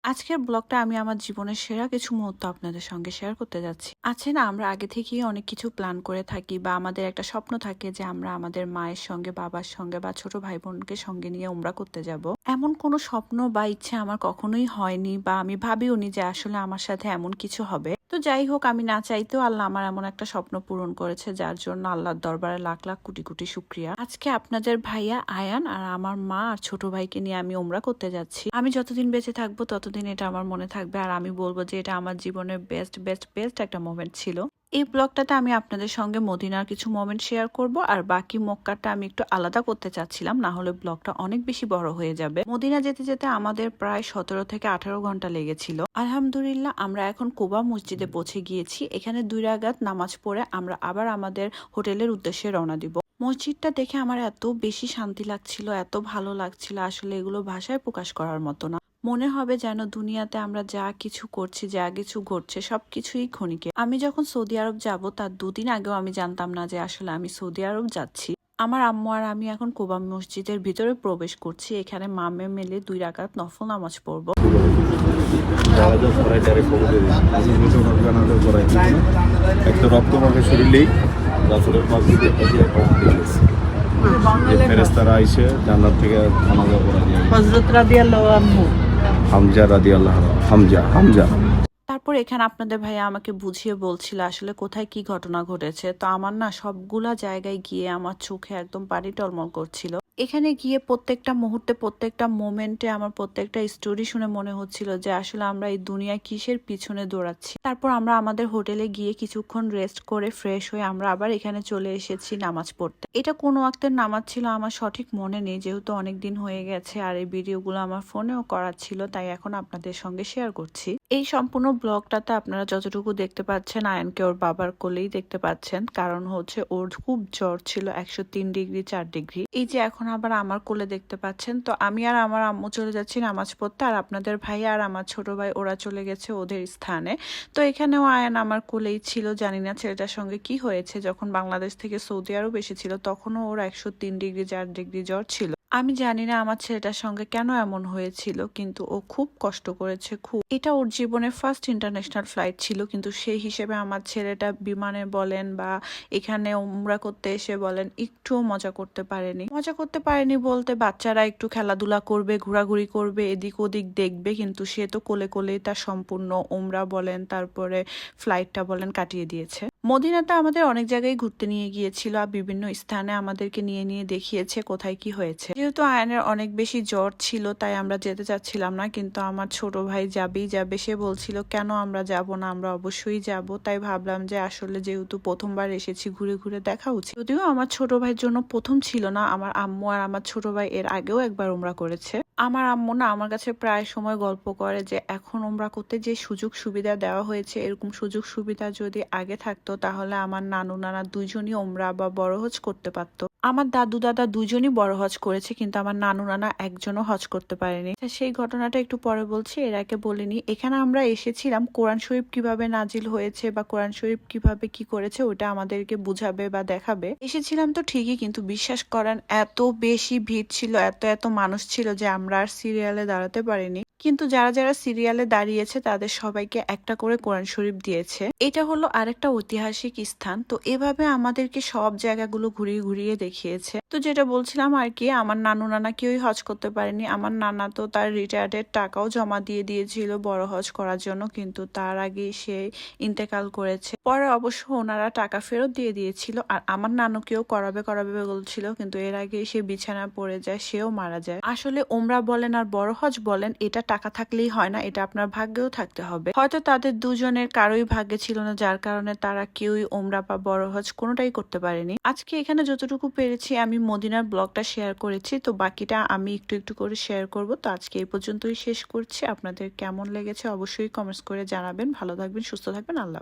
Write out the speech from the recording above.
আজকের ব্লগটা আমি আমার জীবনের সেরা কিছু মুহূর্ত আপনাদের সঙ্গে শেয়ার করতে যাচ্ছি। আছে না, আমরা আগে থেকেই অনেক কিছু প্ল্যান করে থাকি বা আমাদের একটা স্বপ্ন থাকে যে আমরা আমাদের মায়ের সঙ্গে, বাবার সঙ্গে বা ছোট ভাই বোনকে সঙ্গে নিয়ে উমরা করতে যাব। এমন কোনো স্বপ্ন বা ইচ্ছে আমার কখনোই হয়নি বা আমি ভাবিওনি যে আসলে আমার সাথে এমন কিছু হবে। তো যাই হোক, আমি না চাইতেও আল্লাহ আমার এমন একটা স্বপ্ন পূরণ করেছে, যার জন্য আল্লাহর দরবারে লাখ লাখ কোটি কোটি শুক্রিয়া। আজকে আপনাদের ভাইয়া আয়ান আর আমার মা আর ছোট ভাইকে নিয়ে আমি উমরা করতে যাচ্ছি। আমি যতদিন বেঁচে থাকবো ততদিন এটা আমার মনে থাকবে, আর আমি বলবো যে এটা আমার জীবনের বেস্ট বেস্ট বেস্ট একটা মোমেন্ট ছিল। এই ব্লগটাতে আমি আপনাদের সঙ্গে মদিনার কিছু মোমেন্ট শেয়ার করব, আর বাকি মক্কাটা আমি একটু আলাদা করতে চাচ্ছিলাম, না হলে ব্লগটা অনেক বেশি বড় হয়ে যাবে। মদিনা যেতে যেতে আমাদের প্রায় 17 থেকে 18 ঘন্টা লেগেছিল। আলহামদুলিল্লাহ, আমরা এখন কুবা মসজিদে পৌঁছে গিয়েছি। এখানে 2 রাকাত নামাজ পড়ে আমরা আবার আমাদের হোটেলের উদ্দেশ্যে রওনা দিব। মসজিদটা দেখে আমার এত বেশি শান্তি লাগছিল, এত ভালো লাগছিল, আসলে এগুলো ভাষায় প্রকাশ করার মতো না। মনে হবে যেন দুনিয়াতে আমরা যা কিছু করছি, যা কিছু ঘটছে, সবকিছুই ক্ষণিকে। আমি যখন সৌদি আরব যাব তার 2 দিন আগেও আমি জানতাম না যে আসলে আমি সৌদি আরব যাচ্ছি। আমার আম্মু আর আমি এখন কুবা মসজিদের ভিতরে প্রবেশ করছি। এখানে মামে মিলে 2 রাকাত নফল নামাজ পড়বো। একটা রক্ত মাখে শরীরেই রাসূলের পাক থেকে ফেরেশতারা আইসে জান্নাত থেকে জানাজা পড়া দিয়ে হযরত রাদিয়াল্লাহু আনহু হামজা রাদিয়াল্লাহু হামজা হামজা। তারপর এখানে আপনাদের ভাইয়া আমাকে বুঝিয়ে বলছিল আসলে কোথায় কি ঘটনা ঘটেছে। তো আমার না সবগুলা জায়গায় গিয়ে আমার চোখে একদম পানি টলমল করছিল। এখানে গিয়ে প্রত্যেকটা মুহূর্তে, প্রত্যেকটা মোমেন্টে আমার প্রত্যেকটা স্টোরি শুনে মনে হচ্ছিল যে আসলে আমরা এই দুনিয়ায় কিসের পিছনে দৌড়াচ্ছি। তারপর আমরা আমাদের হোটেলে গিয়ে কিছুক্ষণ রেস্ট করে ফ্রেশ হয়ে আমরা আবার এখানে চলে এসেছি নামাজ পড়তে। এটা কোন ওয়াক্তের নামাজ ছিল আমার সঠিক মনে নেই, যেহেতু অনেক দিন হয়ে গেছে আর এই ভিডিওগুলো আমার ফোনেও করা ছিল, তাই এখন আপনাদের সঙ্গে শেয়ার করছি। এই সম্পূর্ণ ব্লগটাতে আপনারা যতটুকু দেখতে পাচ্ছেন আয়ানকে ওর বাবার কোলেই দেখতে পাচ্ছেন, কারণ হচ্ছে ওর খুব জ্বর ছিল 103 ডিগ্রি 4 ডিগ্রি। এই যে এখন আবার আমার কোলে দেখতে পাচ্ছেন। তো আমি আর আমার আম্মু চলে যাচ্ছি নামাজ পড়তে, আর আপনাদের ভাই আর আমার ছোট ভাই ওরা চলে গেছে ওদের স্থানে। তো এখানেও আয়ান আমার কোলেই ছিল। জানি না ছেলেটার সঙ্গে কি হয়েছে, যখন বাংলাদেশ থেকে সৌদি আরব এসেছিল তখনও ওর 103 ডিগ্রি 4 ডিগ্রি জ্বর ছিল। আমি জানি না আমার ছেলেটার সঙ্গে কেন এমন হয়েছিল, কিন্তু ও খুব কষ্ট করেছে খুব। এটা ওর জীবনের ফার্স্ট ইন্টারন্যাশনাল ফ্লাইট ছিল, কিন্তু সেই হিসেবে আমার ছেলেটা বিমানে বলেন বা এখানে উমরা করতে এসে বলেন একটুও মজা করতে পারেনি। মজা করতে পারেনি বলতে, বাচ্চারা একটু খেলাধুলা করবে, ঘোরাঘুরি করবে, এদিক ওদিক দেখবে, কিন্তু সে তো কোলে কোলেই তার সম্পূর্ণ উমরা বলেন তারপরে ফ্লাইটটা বলেন কাটিয়ে দিয়েছে। মদিনাতে আমাদের অনেক জায়গায় ঘুরতে নিয়ে গিয়েছিল আর বিভিন্ন স্থানে আমাদেরকে নিয়ে নিয়ে দেখিয়েছে কোথায় কি হয়েছে। যেহেতু আয়নের অনেক বেশি জ্বর ছিল তাই আমরা যেতে চাচ্ছিলাম না, কিন্তু আমার ছোট ভাই যাবেই যাবে। সে বলছিল কেন আমরা যাব না, আমরা অবশ্যই যাব। তাই ভাবলাম যে আসলে যেহেতু প্রথমবার এসেছি ঘুরে ঘুরে দেখা উচিত। যদিও আমার ছোট ভাইয়ের জন্য প্রথম ছিল না, আমার আম্মু আর আমার ছোট ভাই এর আগেও একবার উমরা করেছে। আমার আম্মু না আমার কাছে প্রায় সময় গল্প করে যে এখন উমরা করতে যে সুযোগ সুবিধা দেওয়া হয়েছে, এরকম সুযোগ সুবিধা যদি আগে থাকতো তাহলে আমার নানু নানা দুইজনই উমরা বা বড় হজ করতে পারতো। আমার দাদু দাদা দুজনই বড় হজ করেছে, কিন্তু আমার নানু নানা একজনও হজ করতে পারেনি। সেই ঘটনাটা একটু পরে বলছি, এর আগে বলিনি। এখানে আমরা এসেছিলাম কোরআন শরীফ কিভাবে নাজিল হয়েছে বা কোরআন শরীফ কিভাবে কি করেছে ওটা আমাদেরকে বুঝাবে বা দেখাবে এসেছিলাম তো ঠিকই, কিন্তু বিশ্বাস করেন এত বেশি ভিড় ছিল, এত এত মানুষ ছিল যে আমরা আর সিরিয়ালে দাঁড়াতে পারিনি। কিন্তু যারা যারা সিরিয়ালে দাঁড়িয়েছে তাদের সবাইকে একটা করে কোরআন শরীফ দিয়েছে। এটা হলো আরেকটা ঐতিহাসিক স্থান। তো এভাবে আমাদেরকে সব জায়গাগুলো ঘুরিয়ে ঘুরিয়ে দেখিয়েছে। তো যেটা বলছিলাম আর কি, আমার নানু নানা কেউই হজ করতে পারেনি। আমার নানা তো তার রিটায়ার্ডের টাকাও জমা দিয়ে দিয়েছিল বড় হজ করার জন্য, কিন্তু তার আগে সে ইন্তেকাল করেছে। পরে অবশ্য ওনারা টাকা ফেরত দিয়ে দিয়েছিল, আর আমার নানুকেও করাবে করাবে বলছিল, কিন্তু এর আগে সে বিছানা পড়ে যায়, সেও মারা যায়। আসলে ওমরা বলেন আর বড় হজ বলেন, এটা টাকা থাকলেই হয় না, এটা আপনার ভাগ্যেও থাকতে হবে। হয়তো তাদের দুজনের কারোই ভাগ্যে ছিল না, যার কারণে তারা কেউই ওমরা বা বড় হজ কোনোটাই করতে পারেনি। আজকে এখানে যতটুকু পেরেছি আমি মদিনার ব্লগটা শেয়ার করেছি, তো বাকিটা আমি একটু একটু করে শেয়ার করব। তো আজকে এই পর্যন্তই শেষ করছি। আপনাদের কেমন লেগেছে অবশ্যই কমেন্টস করে জানাবেন। ভালো থাকবেন, সুস্থ থাকবেন, আল্লাহ।